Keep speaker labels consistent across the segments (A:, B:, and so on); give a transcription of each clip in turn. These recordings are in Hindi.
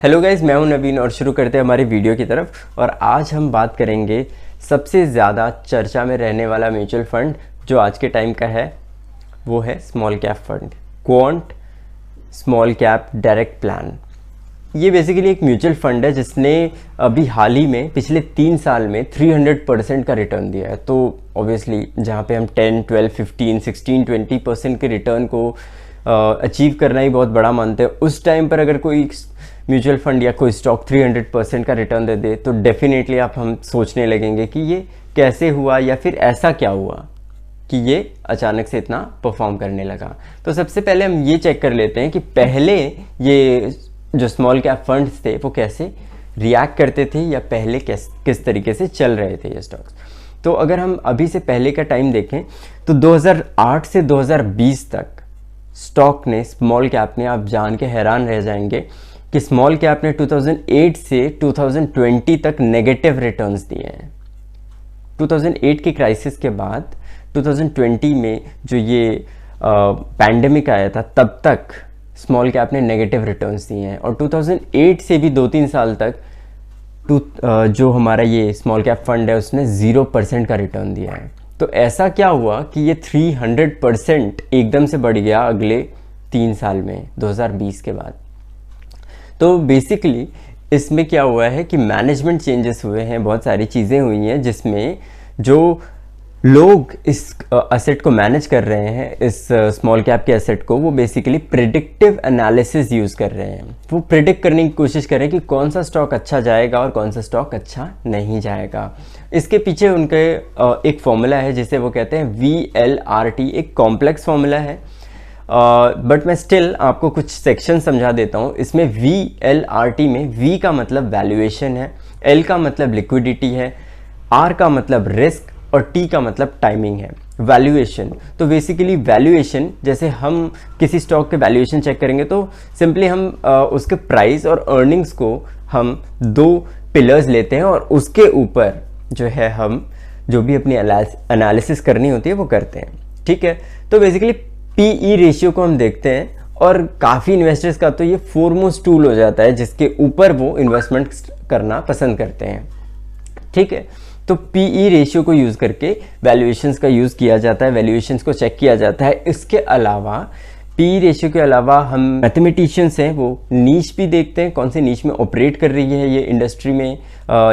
A: हेलो गाइज, मैं हूं नवीन और शुरू करते हैं हमारी वीडियो की तरफ। और आज हम बात करेंगे सबसे ज़्यादा चर्चा में रहने वाला म्यूचुअल फंड जो आज के टाइम का है वो है small cap fund, quant small cap direct plan. ये बेसिकली एक म्यूचुअल फंड है जिसने अभी हाल ही में पिछले 3 साल में 300% का रिटर्न दिया है। तो ऑब्वियसली जहाँ पे हम 10, 12, 15, 16, 20% के रिटर्न को अचीव करना ही बहुत बड़ा मानते हैं, उस टाइम पर अगर कोई म्यूचुअल फंड या कोई स्टॉक 300% का रिटर्न दे दे तो डेफिनेटली हम सोचने लगेंगे कि ये कैसे हुआ या फिर ऐसा क्या हुआ कि ये अचानक से इतना परफॉर्म करने लगा। तो सबसे पहले हम ये चेक कर लेते हैं कि पहले ये जो स्मॉल कैप फंड्स थे वो कैसे रिएक्ट करते थे या पहले किस तरीके से चल रहे थे ये स्टॉक्स। तो अगर हम अभी से पहले का टाइम देखें तो 2008 से 2020 तक स्टॉक ने, स्मॉल कैप ने, आप जान के हैरान रह जाएंगे कि स्मॉल कैप ने 2008 से 2020 तक नेगेटिव रिटर्न्स दिए हैं। 2008 के क्राइसिस के बाद 2020 में जो ये पैंडेमिक आया था तब तक स्मॉल कैप ने नेगेटिव रिटर्न्स दिए हैं। और 2008 से भी 2-3 साल तक जो हमारा ये स्मॉल कैप फंड है उसने 0% का रिटर्न दिया है। तो ऐसा क्या हुआ कि ये 300% एकदम से बढ़ गया अगले 3 साल में 2020 के बाद। तो बेसिकली इसमें क्या हुआ है कि मैनेजमेंट चेंजेस हुए हैं, बहुत सारी चीज़ें हुई हैं जिसमें जो लोग इस असेट को मैनेज कर रहे हैं, इस स्मॉल कैप के असेट को, वो बेसिकली प्रिडिक्टिव एनालिसिस यूज़ कर रहे हैं। वो प्रिडिक्ट करने की कोशिश कर रहे हैं कि कौन सा स्टॉक अच्छा जाएगा और कौन सा स्टॉक अच्छा नहीं जाएगा। इसके पीछे उनके एक फॉर्मूला है जिसे वो कहते हैं VLRT, एक कॉम्प्लेक्स फॉर्मूला है। बट मैं स्टिल आपको कुछ सेक्शन समझा देता हूँ। इसमें VLRT में V का मतलब वैल्यूएशन है, L का मतलब लिक्विडिटी है, R का मतलब रिस्क और T का मतलब टाइमिंग है। वैल्यूएशन, तो बेसिकली वैल्यूएशन, जैसे हम किसी स्टॉक के वैल्यूएशन चेक करेंगे तो सिंपली हम उसके प्राइस और अर्निंग्स को हम 2 पिलर्स लेते हैं और उसके ऊपर जो है हम जो भी अपनी एनालिसिस करनी होती है वो करते हैं। ठीक है, तो बेसिकली PE रेशियो को हम देखते हैं और काफ़ी इन्वेस्टर्स का तो ये फोरमोस्ट टूल हो जाता है जिसके ऊपर वो इन्वेस्टमेंट करना पसंद करते हैं। ठीक है, तो PE रेशियो को यूज़ करके वैल्यूएशंस का यूज़ किया जाता है, वैल्यूएशंस को चेक किया जाता है। इसके अलावा PE रेशियो के अलावा हम मैथमेटिशियंस हैं, वो नीश भी देखते हैं, कौन से नीश में ऑपरेट कर रही है ये इंडस्ट्री में,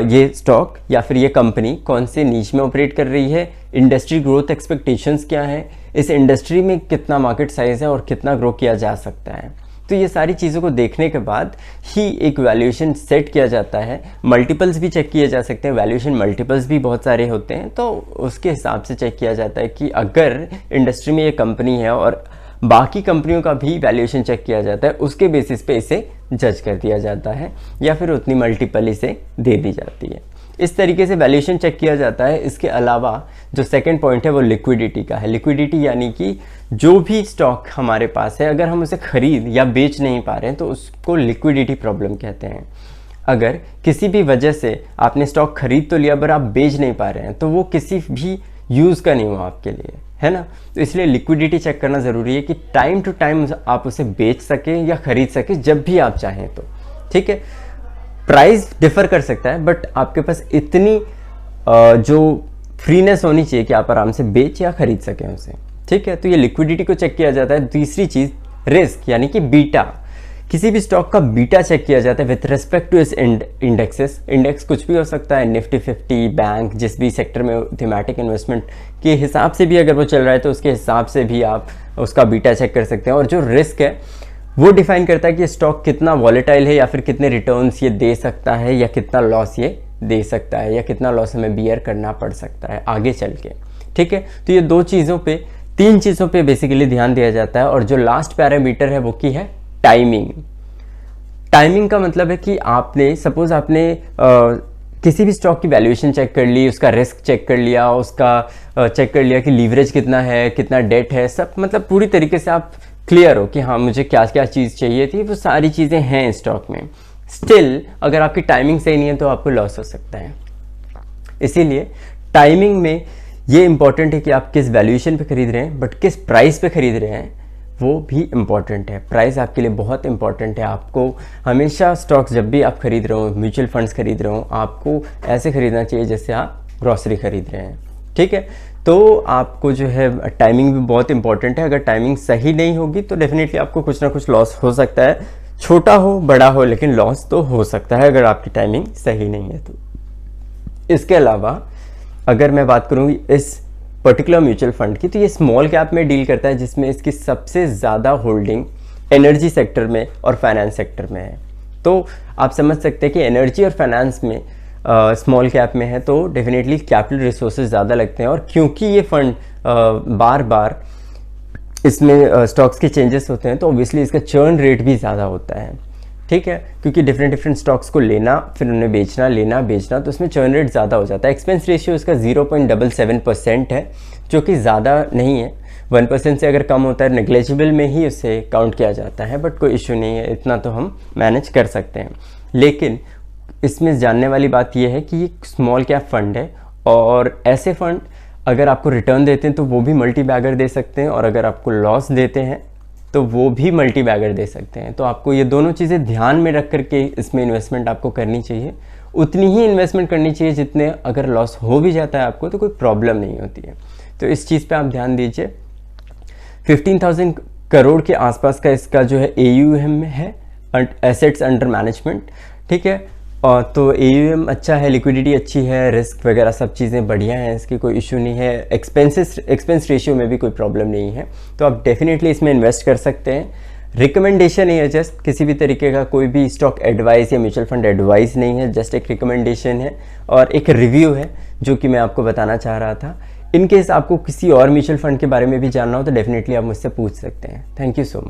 A: ये स्टॉक या फिर ये कंपनी कौन से नीश में ऑपरेट कर रही है, इंडस्ट्री ग्रोथ एक्सपेक्टेशंस क्या है, इस इंडस्ट्री में कितना मार्केट साइज है और कितना ग्रो किया जा सकता है। तो ये सारी चीज़ों को देखने के बाद ही एक वैल्यूएशन सेट किया जाता है। मल्टीपल्स भी चेक किए जा सकते हैं, वैल्यूएशन मल्टीपल्स भी बहुत सारे होते हैं, तो उसके हिसाब से चेक किया जाता है कि अगर इंडस्ट्री में ये कंपनी है और बाकी कंपनियों का भी वैल्यूएशन चेक किया जाता है, उसके बेसिस पे इसे जज कर दिया जाता है या फिर उतनी मल्टीपल इसे दे दी जाती है। इस तरीके से वैल्यूएशन चेक किया जाता है। इसके अलावा जो सेकंड पॉइंट है वो लिक्विडिटी का है। लिक्विडिटी यानी कि जो भी स्टॉक हमारे पास है, अगर हम उसे खरीद या बेच नहीं पा रहे हैं तो उसको लिक्विडिटी प्रॉब्लम कहते हैं। अगर किसी भी वजह से आपने स्टॉक खरीद तो लिया पर आप बेच नहीं पा रहे हैं तो वो किसी भी यूज़ का नहीं हुआ आपके लिए, है ना। तो इसलिए लिक्विडिटी चेक करना ज़रूरी है कि टाइम टू टाइम आप उसे बेच सकें या खरीद सकें जब भी आप चाहें तो। ठीक है, प्राइस डिफर कर सकता है बट आपके पास इतनी जो फ्रीनेस होनी चाहिए कि आप आराम से बेच या खरीद सकें उसे। ठीक है, तो ये लिक्विडिटी को चेक किया जाता है। तीसरी चीज़ रिस्क यानी कि बीटा। किसी भी स्टॉक का बीटा चेक किया जाता है विथ रिस्पेक्ट टू इस इंडेक्सेस। इंडेक्स कुछ भी हो सकता है, निफ्टी 50, बैंक, जिस भी सेक्टर में थीमेटिक इन्वेस्टमेंट के हिसाब से भी अगर वो चल रहा है तो उसके हिसाब से भी आप उसका बीटा चेक कर सकते हैं। और जो रिस्क है वो डिफाइन करता है कि स्टॉक कितना वॉलेटाइल है या फिर कितने रिटर्न्स ये दे सकता है या कितना लॉस ये दे सकता है या कितना लॉस हमें बियर करना पड़ सकता है आगे चल के। ठीक है, तो ये 3 चीज़ों पे बेसिकली ध्यान दिया जाता है। और जो लास्ट पैरामीटर है वो की है टाइमिंग। टाइमिंग का मतलब है कि आपने सपोज आपने किसी भी स्टॉक की वैल्यूएशन चेक कर ली, उसका रिस्क चेक कर लिया, उसका चेक कर लिया कि लीवरेज कितना है, कितना डेट है, सब मतलब पूरी तरीके से आप क्लियर हो कि हाँ मुझे क्या क्या चीज़ चाहिए थी, वो सारी चीज़ें हैं स्टॉक में। स्टिल अगर आपकी टाइमिंग सही नहीं है तो आपको लॉस हो सकता है। इसीलिए टाइमिंग में ये इंपॉर्टेंट है कि आप किस वैल्यूएशन पे खरीद रहे हैं बट किस प्राइस पे खरीद रहे हैं वो भी इम्पॉर्टेंट है। प्राइस आपके लिए बहुत इम्पॉर्टेंट है। आपको हमेशा स्टॉक्स जब भी आप खरीद रहे हो, म्यूचुअल फंड्स खरीद रहे हो, आपको ऐसे खरीदना चाहिए जैसे आप ग्रॉसरी खरीद रहे हैं, ठीक है। तो आपको जो है टाइमिंग भी बहुत इंपॉर्टेंट है। अगर टाइमिंग सही नहीं होगी तो डेफिनेटली आपको कुछ ना कुछ लॉस हो सकता है, छोटा हो बड़ा हो, लेकिन लॉस तो हो सकता है अगर आपकी टाइमिंग सही नहीं है तो। इसके अलावा अगर मैं बात करूँ इस पर्टिकुलर म्यूचुअल फंड की, तो ये स्मॉल कैप में डील करता है, जिसमें इसकी सबसे ज़्यादा होल्डिंग एनर्जी सेक्टर में और फाइनेंस सेक्टर में है। तो आप समझ सकते हैं कि एनर्जी और फाइनेंस में स्मॉल कैप में है तो डेफिनेटली कैपिटल रिसोर्सेज ज़्यादा लगते हैं। और क्योंकि ये फंड बार बार इसमें स्टॉक्स के चेंजेस होते हैं तो ऑब्वियसली इसका चर्न रेट भी ज़्यादा होता है, ठीक है। क्योंकि डिफरेंट स्टॉक्स को लेना फिर उन्हें बेचना, लेना बेचना, तो इसमें चर्न रेट ज़्यादा हो जाता है। एक्सपेंस रेशियो इसका 0.77% है, जो कि ज़्यादा नहीं है। 1% से अगर कम होता है नेग्लेजिबल में ही उसे काउंट किया जाता है, बट कोई इशू नहीं है, इतना तो हम मैनेज कर सकते हैं। लेकिन इसमें जानने वाली बात यह है कि ये स्मॉल कैप फंड है, और ऐसे फंड अगर आपको रिटर्न देते हैं तो वो भी मल्टी बैगर दे सकते हैं, और अगर आपको लॉस देते हैं तो वो भी मल्टी बैगर दे सकते हैं। तो आपको ये दोनों चीज़ें ध्यान में रख करके इसमें इन्वेस्टमेंट आपको करनी चाहिए। उतनी ही इन्वेस्टमेंट करनी चाहिए जितने अगर लॉस हो भी जाता है आपको तो कोई प्रॉब्लम नहीं होती है। तो इस चीज़ पे आप ध्यान दीजिए। 15,000 करोड़ के आसपास का इसका जो है AUM है, एसेट्स अंडर मैनेजमेंट, ठीक है। और तो AUM अच्छा है, लिक्विडिटी अच्छी है, रिस्क वगैरह सब चीज़ें बढ़िया हैं, इसकी कोई इशू नहीं है। एक्सपेंस रेशियो में भी कोई प्रॉब्लम नहीं है, तो आप डेफिनेटली इसमें इन्वेस्ट कर सकते हैं। रिकमेंडेशन है, जस्ट किसी भी तरीके का कोई भी स्टॉक एडवाइस या म्यूचुअल फंड एडवाइस नहीं है, जस्ट एक रिकमेंडेशन है और एक रिव्यू है जो कि मैं आपको बताना चाह रहा था। इन केस आपको किसी और म्यूचुअल फंड के बारे में भी जानना हो तो डेफिनेटली आप मुझसे पूछ सकते हैं। Thank you so much.